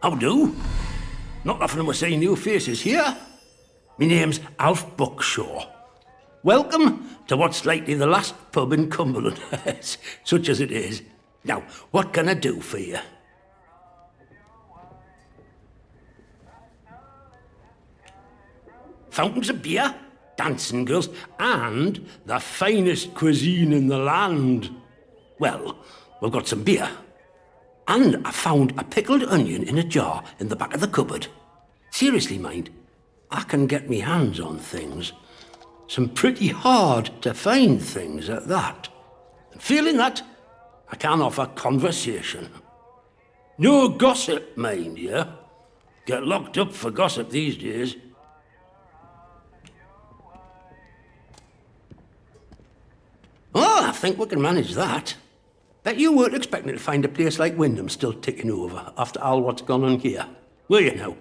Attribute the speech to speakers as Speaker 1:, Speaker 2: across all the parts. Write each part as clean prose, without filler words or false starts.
Speaker 1: How do? Not often am I seeing new faces here. My name's Alf Buckshaw. Welcome to what's likely the last pub in Cumberland, such as it is. Now, what can I do for you? Fountains of beer, dancing girls, and the finest cuisine in the land. Well, we've got some beer. And I found a pickled onion in a jar in the back of the cupboard. Seriously, mind, I can get me hands on things. Some pretty hard to find things at that. And feeling that, I can offer conversation. No gossip, mind you. Get locked up for gossip these days. Oh, I think we can manage that. Bet you weren't expecting to find a place like Wyndham still ticking over after all what's gone on here, were you now?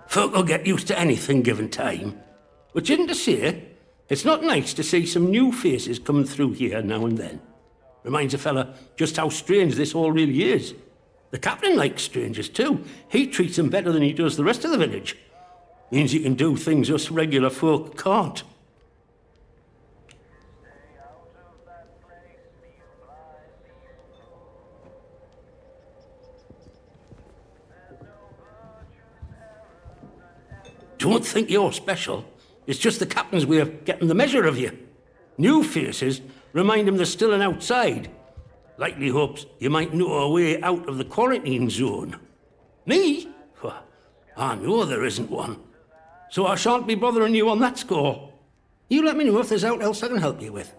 Speaker 1: Folk will get used to anything given time. Which isn't to say, it's not nice to see some new faces coming through here now and then. Reminds a fella just how strange this all really is. The captain likes strangers too. He treats them better than he does the rest of the village. Means he can do things us regular folk can't. Don't think you're special. It's just the captain's way of getting the measure of you. New faces remind him there's still an outside. Likely hopes you might know a way out of the quarantine zone. Me? Well, I know there isn't one. So I shan't be bothering you on that score. You let me know if there's aught else I can help you with.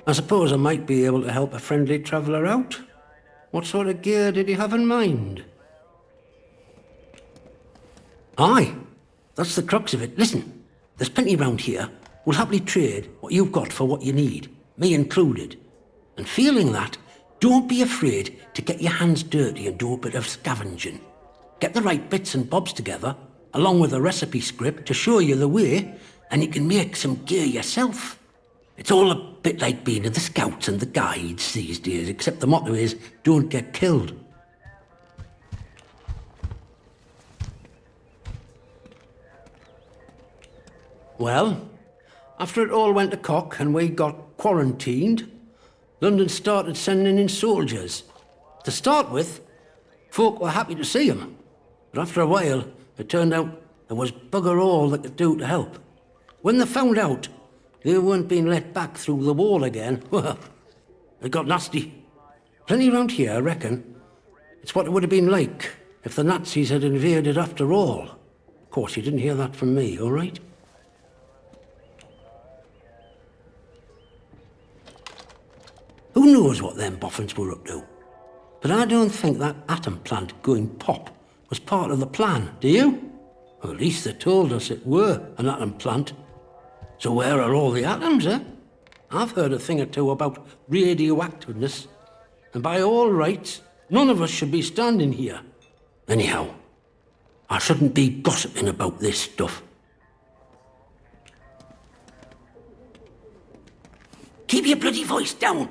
Speaker 1: I suppose I might be able to help a friendly traveller out. What sort of gear did he have in mind? Aye, that's the crux of it. Listen, there's plenty round here. We'll happily trade what you've got for what you need, me included. And feeling that, don't be afraid to get your hands dirty and do a bit of scavenging. Get the right bits and bobs together, along with a recipe script to show you the way, and you can make some gear yourself. It's all a bit like being in the Scouts and the Guides these days, except the motto is, don't get killed. Well, after it all went to cock and we got quarantined, London started sending in soldiers. To start with, folk were happy to see them. But after a while, it turned out there was bugger all they could do to help. When they found out they weren't being let back through the wall again, well, it got nasty. Plenty round here, I reckon. It's what it would have been like if the Nazis had invaded after all. Of course, you didn't hear that from me, all right? Who knows what them boffins were up to? But I don't think that atom plant going pop was part of the plan, do you? Or at least they told us it were an atom plant. So where are all the atoms, eh? I've heard a thing or two about radioactiveness, and by all rights, none of us should be standing here. Anyhow, I shouldn't be gossiping about this stuff. Keep your bloody voice down.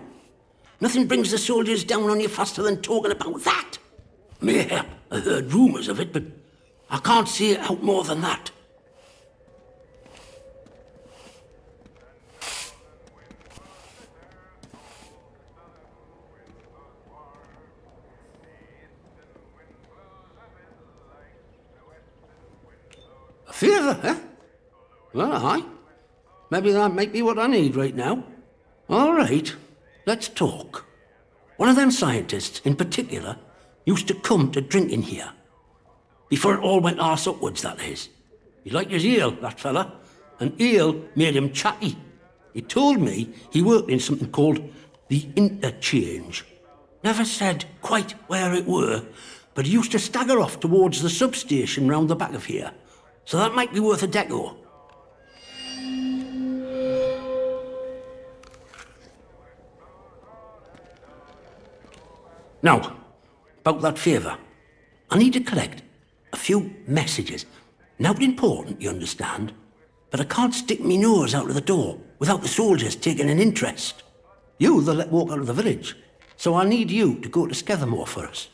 Speaker 1: Nothing brings the soldiers down on you faster than talking about that. Mayhap I heard rumours of it, but I can't see it out more than that. A fever, eh? Well, aye. Maybe that might be what I need right now. All right. Let's talk. One of them scientists, in particular, used to come to drinking here. Before it all went arse upwards, that is. He liked his ale, that fella, and ale made him chatty. He told me he worked in something called the Interchange. Never said quite where it were, but he used to stagger off towards the substation round the back of here. So that might be worth a deco. Now, about that favour. I need to collect a few messages. Not important, you understand, but I can't stick me nose out of the door without the soldiers taking an interest. You they'll let walk out of the village, so I need you to go to Skethermore for us.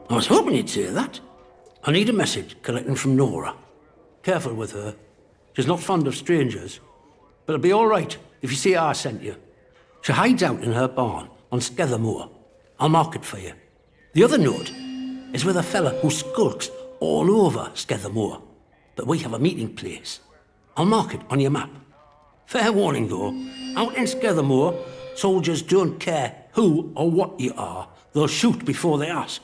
Speaker 1: I was hoping you'd say that. I need a message collecting from Nora. Careful with her. She's not fond of strangers. But it'll be all right if you see I sent you. She hides out in her barn on Skethermore. I'll mark it for you. The other note is with a fella who skulks all over Skethermore. But we have a meeting place. I'll mark it on your map. Fair warning, though. Out in Skethermore, soldiers don't care who or what you are. They'll shoot before they ask.